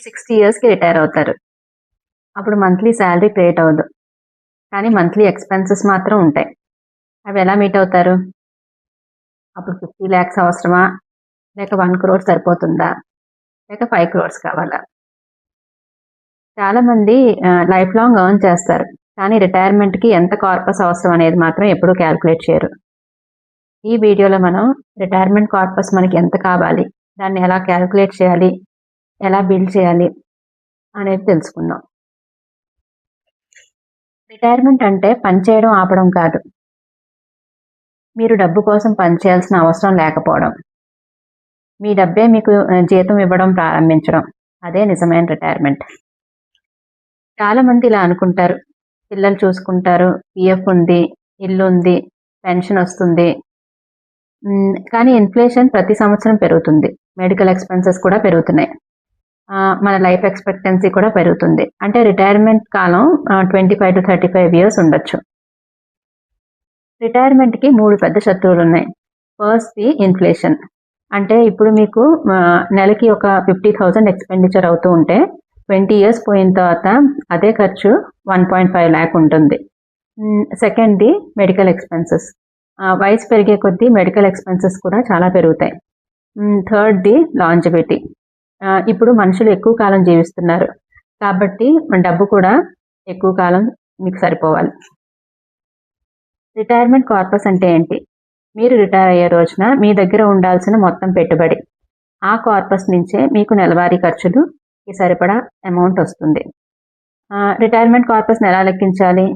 60 ఇయర్స్కి రిటైర్ అవుతారు. అప్పుడు మంత్లీ శాలరీ క్రియేట్ అవ్వదు, కానీ మంత్లీ ఎక్స్పెన్సెస్ మాత్రం ఉంటాయి. అవి ఎలా మీట్ అవుతారు? అప్పుడు 50 lakhs అవసరమా, లేక 1 crore సరిపోతుందా, లేక 5 crores కావాలా? చాలామంది లైఫ్ లాంగ్ ఎర్న్ చేస్తారు, కానీ రిటైర్మెంట్కి ఎంత కార్పస్ అవసరం అనేది మాత్రం ఎప్పుడూ క్యాల్కులేట్ చేయరు. ఈ వీడియోలో మనం రిటైర్మెంట్ కార్పస్ మనకి ఎంత కావాలి, దాన్ని ఎలా క్యాల్కులేట్ చేయాలి, ఎలా బిల్డ్ చేయాలి అనేది తెలుసుకుందాం. రిటైర్మెంట్ అంటే పని చేయడం ఆపడం కాదు, మీరు డబ్బు కోసం పని చేయాల్సిన అవసరం లేకపోవడం, మీ డబ్బే మీకు జీతం ఇవ్వడం ప్రారంభించడం, అదే నిజమైన రిటైర్మెంట్. చాలామంది ఇలా అనుకుంటారు, పిల్లలు చూసుకుంటారు, పిఎఫ్ ఉంది, ఇల్లు ఉంది, పెన్షన్ వస్తుంది. కానీ ఇన్ఫ్లేషన్ ప్రతి సంవత్సరం పెరుగుతుంది, మెడికల్ ఎక్స్పెన్సెస్ కూడా పెరుగుతున్నాయి, మన లైఫ్ ఎక్స్పెక్టెన్సీ కూడా పెరుగుతుంది. అంటే రిటైర్మెంట్ కాలం 25 to 35 years ఉండొచ్చు. రిటైర్మెంట్కి 3 పెద్ద శత్రువులు ఉన్నాయి. ఫస్ట్ది ఇన్ఫ్లేషన్. అంటే ఇప్పుడు మీకు నెలకి ఒక 50,000 ఎక్స్పెండిచర్ అవుతూ ఉంటే 20 years పోయిన తర్వాత అదే ఖర్చు 1.5 lakh ఉంటుంది. సెకండ్ది మెడికల్ ఎక్స్పెన్సెస్. వయసు పెరిగే కొద్దీ మెడికల్ ఎక్స్పెన్సెస్ కూడా చాలా పెరుగుతాయి. థర్డ్ది లాంజివిటీ. ఇప్పుడు మనుషులు ఎక్కువ కాలం జీవిస్తున్నారు, కాబట్టి మన డబ్బు కూడా ఎక్కువ కాలం మీకు సరిపోవాలి. రిటైర్మెంట్ కార్పస్ అంటే ఏంటి? మీరు రిటైర్ అయ్యే రోజున మీ దగ్గర ఉండాల్సిన మొత్తం పెట్టుబడి, ఆ కార్పస్ నుంచే మీకు నెలవారీ ఖర్చులుకి సరిపడా అమౌంట్ వస్తుంది. రిటైర్మెంట్ కార్పస్ని ఎలా లెక్కించాలి?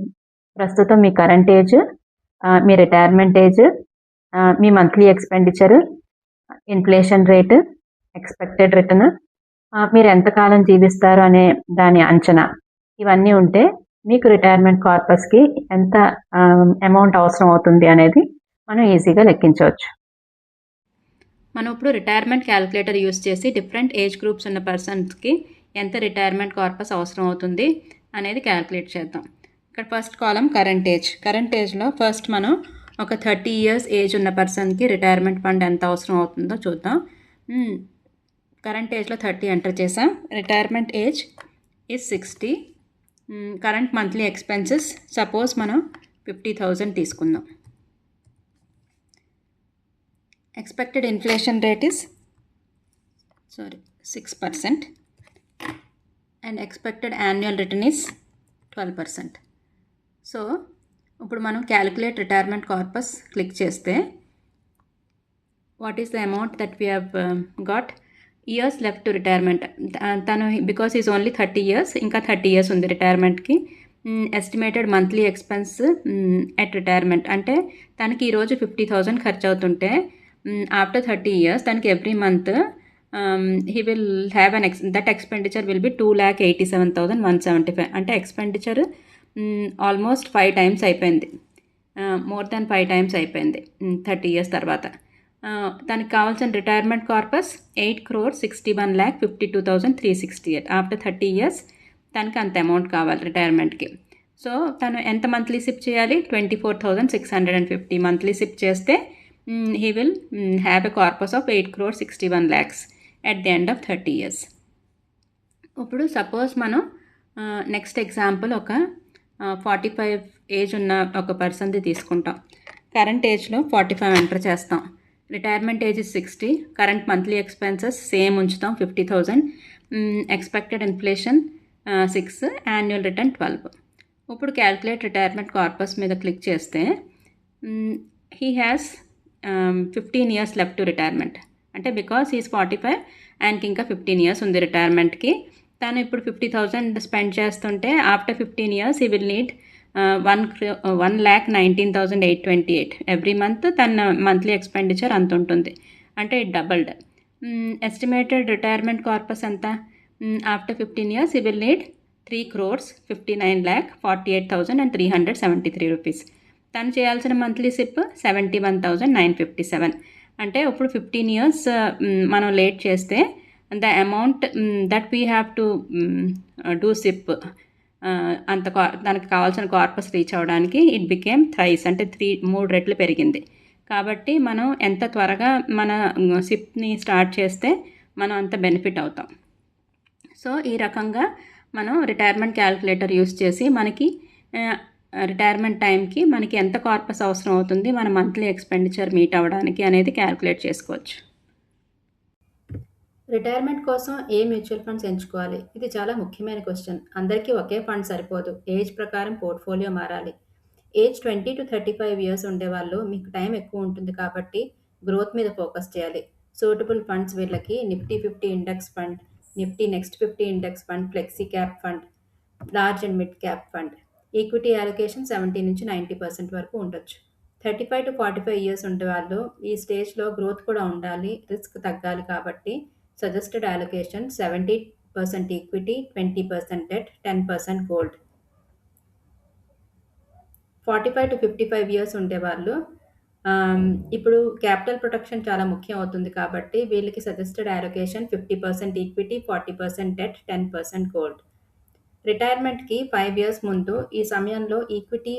ప్రస్తుతం మీ కరెంట్ ఏజ్, మీ రిటైర్మెంట్ ఏజ్, మీ monthly expenditure, inflation rate, expected return, మీరు ఎంతకాలం జీవిస్తారు అనే దాని అంచనా, ఇవన్నీ ఉంటే మీకు రిటైర్మెంట్ కార్పస్కి ఎంత అమౌంట్ అవసరం అవుతుంది అనేది మనం ఈజీగా లెక్కించవచ్చు. మనం ఇప్పుడు రిటైర్మెంట్ క్యాలిక్యులేటర్ యూస్ చేసి డిఫరెంట్ ఏజ్ గ్రూప్స్ ఉన్న పర్సన్స్కి ఎంత రిటైర్మెంట్ కార్పస్ అవసరం అవుతుంది అనేది క్యాలిక్యులేట్ చేద్దాం. ఇక్కడ ఫస్ట్ కాలం కరెంట్ ఏజ్. కరెంట్ ఏజ్లో ఫస్ట్ మనం ఒక 30 years ఏజ్ ఉన్న పర్సన్కి రిటైర్మెంట్ ఫండ్ ఎంత అవసరం అవుతుందో చూద్దాం. కరెంట్ ఏజ్లో 30 ఎంటర్ చేసాం. Retirement age is 60. Current monthly expenses suppose మనం 50,000 తీసుకుందాం. Expected inflation rate is 6% and expected annual return is 12%. So ఇప్పుడు మనం క్యాలిక్యులేట్ రిటైర్మెంట్ కార్పస్ క్లిక్ చేస్తే what is the amount that we have got years left to retirement. తను because is only 30 years, ఇంకా 30 years ఉంది రిటైర్మెంట్కి. Estimated monthly expense at retirement అంటే తనకి ఈరోజు 50,000 ఖర్చు అవుతుంటే ఆఫ్టర్ 30 years తనకి every month he will have that expenditure will be 2,87,175. అంటే ఎక్స్పెండిచర్ ఆల్మోస్ట్ 5 times అయిపోయింది, మోర్ దాన్ 5 times అయిపోయింది 30 years తర్వాత. తనకి కావాల్సిన రిటైర్మెంట్ కార్పస్ 8,61,52,368. ఆఫ్టర్ 30 years తనకి అంత అమౌంట్ కావాలి రిటైర్మెంట్కి. సో తను ఎంత మంత్లీ సిప్ చేయాలి? 24,650 మంత్లీ సిప్ చేస్తే he will have a corpus of 8,61,00,000 at the end of 30 years. ఇప్పుడు సపోజ్ మనం నెక్స్ట్ ఎగ్జాంపుల్ ఒక 45 ఏజ్ ఉన్న ఒక పర్సన్ది తీసుకుంటాం. కరెంట్ ఏజ్లో 45 ఎంటర్ చేస్తాం. Retirement age 60. Current monthly expenses same ఉంచుతాం 50,000. Expected inflation 6, annual return 12. ఇప్పుడు క్యాల్కులేట్ రిటైర్మెంట్ కార్పస్ మీద క్లిక్ చేస్తే he has 15 years left to retirement. అంటే బికాస్ ఈజ్ 45, ఆయనకి ఇంకా 15 years ఉంది రిటైర్మెంట్కి. తను ఇప్పుడు 50,000 స్పెండ్ చేస్తుంటే after 15 years he will need 1,19,828 every month. తన మంత్లీ ఎక్స్పెండిచర్ అంత ఉంటుంది, అంటే it doubled. Estimated retirement corpus ఎంత? After 15 years he will need 3,59,48,373 rupees. తను చేయాల్సిన మంత్లీ సిప్ 71,957. అంటే ఇప్పుడు 15 years మనం లేట్ చేస్తే the amount that we have to do SIP అంత దానికి కావాల్సిన కార్పస్ రీచ్ అవ్వడానికి ఇట్ బికేమ్ థ్రైస్, అంటే 3 రెట్లు పెరిగింది. కాబట్టి మనం ఎంత త్వరగా మన సిప్ని స్టార్ట్ చేస్తే మనం అంత బెనిఫిట్ అవుతాం. సో ఈ రకంగా మనం రిటైర్మెంట్ క్యాలిక్యులేటర్ యూస్ చేసి మనకి రిటైర్మెంట్ టైంకి మనకి ఎంత కార్పస్ అవసరం అవుతుంది, మన మంత్లీ ఎక్స్పెండిచర్ మీట్ అవ్వడానికి అనేది క్యాలిక్యులేట్ చేసుకోవచ్చు. రిటైర్మెంట్ కోసం ఏ మ్యూచువల్ ఫండ్స్ ఎంచుకోవాలి? ఇది చాలా ముఖ్యమైన క్వశ్చన్. అందరికీ ఒకే ఫండ్ సరిపోదు. ఏజ్ ప్రకారం పోర్ట్ఫోలియో మారాలి. ఏజ్ 20 to 35 ఇయర్స్ ఉండేవాళ్ళు మీకు టైం ఎక్కువ ఉంటుంది కాబట్టి గ్రోత్ మీద ఫోకస్ చేయాలి. సూటబుల్ ఫండ్స్ వీళ్ళకి Nifty 50 index fund, Nifty next 50 index fund, flexi cap fund, large and mid cap fund. Equity allocation 70 నుంచి 90% వరకు ఉండొచ్చు. 35 to 45 ఇయర్స్ ఉండేవాళ్ళు ఈ స్టేజ్లో గ్రోత్ కూడా ఉండాలి, రిస్క్ తగ్గాలి కాబట్టి suggested allocation 70% equity, 20% debt, 10% gold. 45 to 55 years ఉండేవాళ్ళు ఇప్పుడు క్యాపిటల్ ప్రొటెక్షన్ చాలా ముఖ్యం అవుతుంది కాబట్టి వీళ్ళకి suggested allocation 50% equity, 40% debt, 10% gold. రిటైర్మెంట్కి 5 ఇయర్స్ ముందు ఈ సమయంలో ఈక్విటీ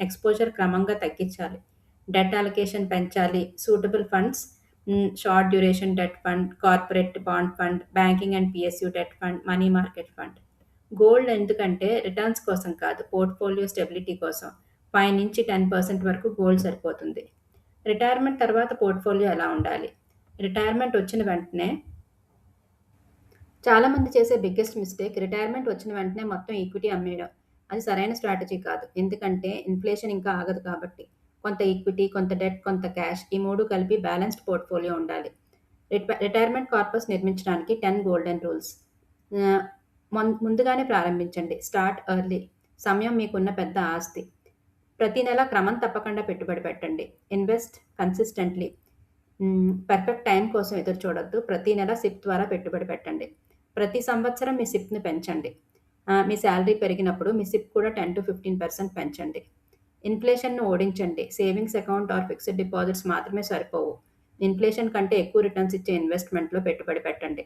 ఎక్స్పోజర్ క్రమంగా తగ్గించాలి, డెట్ అలొకేషన్ పెంచాలి. Suitable funds short duration debt fund, corporate bond fund, banking and PSU debt fund, money market fund. Gold ఎందుకంటే రిటర్న్స్ కోసం కాదు, పోర్ట్ఫోలియో స్టెబిలిటీ కోసం. 5 నుంచి 10% వరకు గోల్డ్ సరిపోతుంది. రిటైర్మెంట్ తర్వాత పోర్ట్ఫోలియో ఎలా ఉండాలి? రిటైర్మెంట్ వచ్చిన వెంటనే చాలామంది చేసే బిగ్గెస్ట్ మిస్టేక్ రిటైర్మెంట్ వచ్చిన వెంటనే మొత్తం ఈక్విటీ అమ్మేయడం. అది సరైన స్ట్రాటజీ కాదు, ఎందుకంటే ఇన్ఫ్లేషన్ ఇంకా ఆగదు కాబట్టి. కొంత ఈక్విటీ, కొంత డెట్, కొంత క్యాష్, ఈ 3 కలిపి బ్యాలెన్స్డ్ పోర్ట్ఫోలియో ఉండాలి. రిటైర్మెంట్ కార్పస్ నిర్మించడానికి 10 గోల్డెన్ రూల్స్. ముందుగానే ప్రారంభించండి, స్టార్ట్ ఎర్లీ. సమయం మీకున్న పెద్ద ఆస్తి. ప్రతి నెల క్రమం తప్పకుండా పెట్టుబడి పెట్టండి, ఇన్వెస్ట్ కన్సిస్టెంట్లీ. పర్ఫెక్ట్ టైం కోసం ఎదురు చూడొద్దు, ప్రతి నెల సిప్ ద్వారా పెట్టుబడి పెట్టండి. ప్రతి సంవత్సరం మీ సిప్ని పెంచండి. మీ శాలరీ పెరిగినప్పుడు మీ సిప్ కూడా 10 to 15% పెంచండి. ఇన్ఫ్లేషన్ను ఓడించండి. Savings account or fixed deposits మాత్రమే సరిపోవు. ఇన్ఫ్లేషన్ కంటే ఎక్కువ రిటర్న్స్ ఇచ్చే ఇన్వెస్ట్మెంట్లో పెట్టుబడి పెట్టండి.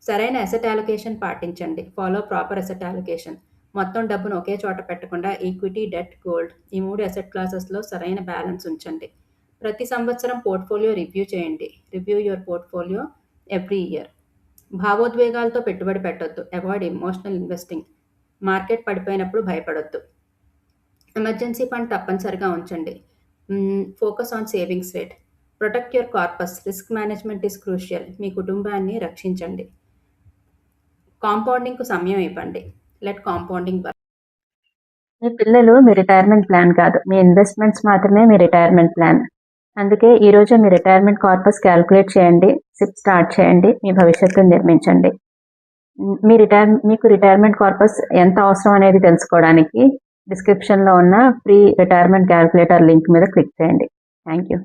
సరైన అసెట్ అలొకేషన్ పాటించండి, ఫాలో ప్రాపర్ అసెట్ అలొకేషన్. మొత్తం డబ్బును ఒకే చోట పెట్టకుండా ఈక్విటీ, డెట్, గోల్డ్ ఈ 3 అసెట్ క్లాసెస్లో సరైన బ్యాలెన్స్ ఉంచండి. ప్రతి సంవత్సరం పోర్ట్ఫోలియో రివ్యూ చేయండి. Review your portfolio every year. భావోద్వేగాలతో పెట్టుబడి పెట్టొద్దు, అవాయిడ్ ఎమోషనల్ ఇన్వెస్టింగ్. మార్కెట్ పడిపోయినప్పుడు భయపడొద్దు. ఎమర్జెన్సీ ఫండ్ తప్పనిసరిగా ఉంచండి. Focus on savings rate. Protect your corpus. Risk management is crucial. మీ కుటుంబాన్ని రక్షించండి. కాంపౌండింగ్కు సమయం ఇవ్వండి. Let compounding work. మీ పిల్లలు మీ రిటైర్మెంట్ ప్లాన్ కాదు, మీ ఇన్వెస్ట్మెంట్స్ మాత్రమే మీ రిటైర్మెంట్ ప్లాన్. అందుకే ఈరోజు మీ రిటైర్మెంట్ కార్పస్ క్యాల్కులేట్ చేయండి, సిప్ స్టార్ట్ చేయండి, మీ భవిష్యత్తును నిర్మించండి. మీకు రిటైర్మెంట్ కార్పస్ ఎంత అవసరం అనేది తెలుసుకోవడానికి డిస్క్రిప్షన్లో ఉన్న ఫ్రీ రిటైర్మెంట్ క్యాల్కులేటర్ లింక్ మీద క్లిక్ చేయండి. Thank you.